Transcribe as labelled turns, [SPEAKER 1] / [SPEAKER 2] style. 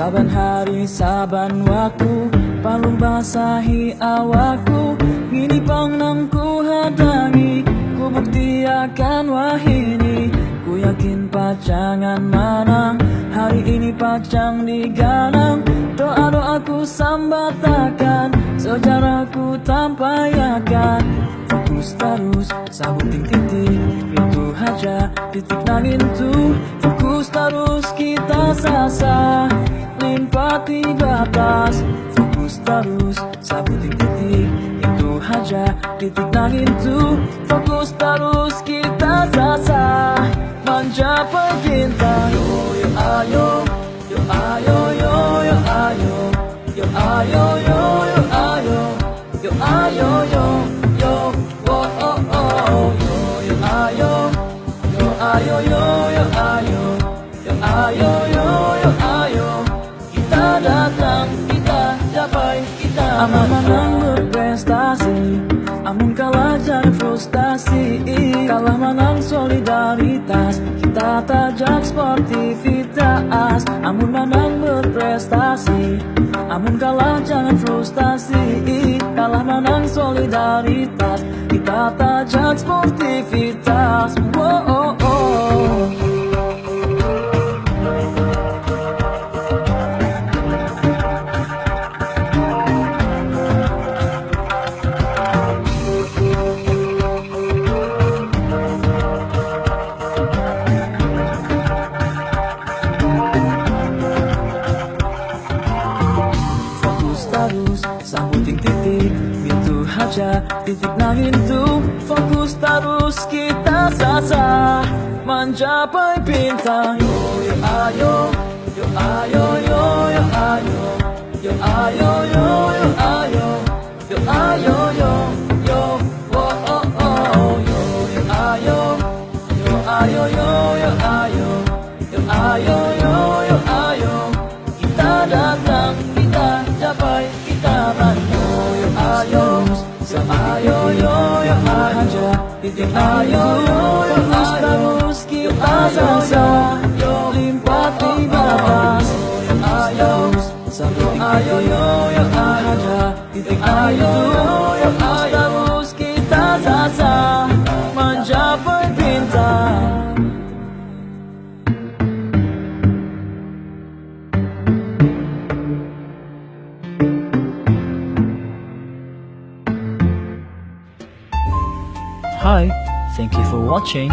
[SPEAKER 1] Saban hari, saban waktu, palung basahi awakku. Ngini pang nang ku hadangi, ku bukti akan wahini. Ku yakin pacangan manang, hari ini pacang diganang. Doa-doaku sambatakan, sejarahku tampayakan. Fokus terus, sabuting titik, itu haja titik nangin tu. Fokus terus kita sasa, limpati batas. Fokus terus, sabuting titik, itu haja titik nangin tu. Fokus terus kita sasa, mencapai bintang. Yo yo ayo, yo ayo yo yo ayo, yo ayo yo yo ayo, yo ayo yo yo, oh oh oh, yo yo ayo, yo ayo yo yo ayo, yo ayo yo yo ayo. Kita datang, kita capai, kita aman menang berprestasi. Amun kalah jangan frustasi, kalah menang solidaritas. Kita tajak sportivitas. Amun menang berprestasi, amun kalah jangan frustasi, kalah menang solidaritas. Kita tajak sportivitas. Oh, oh, oh. Terus sambuting titik, itu haja titik nangin tu. Fokus terus kita sasa, mencapai bintang. Yo yo ayo, yo ayo yo yo ayo, yo ayo yo yo ayo, yo ayo yo yo, oh oh oh, yo yo ayo, yo ayo yo yo ayo, yo ayo yo yo ayo. Kita datang, kita capai, kita bantu. Yo ayo, yo ayo yo yo ayo, titik ayo yo yo terus kita sasa, yo limpati batas. Yo ayo, yo ayo yo yo ayo, titik ayo yo yo terus kita sasa, mencapai bintang. Hi, thank you for watching.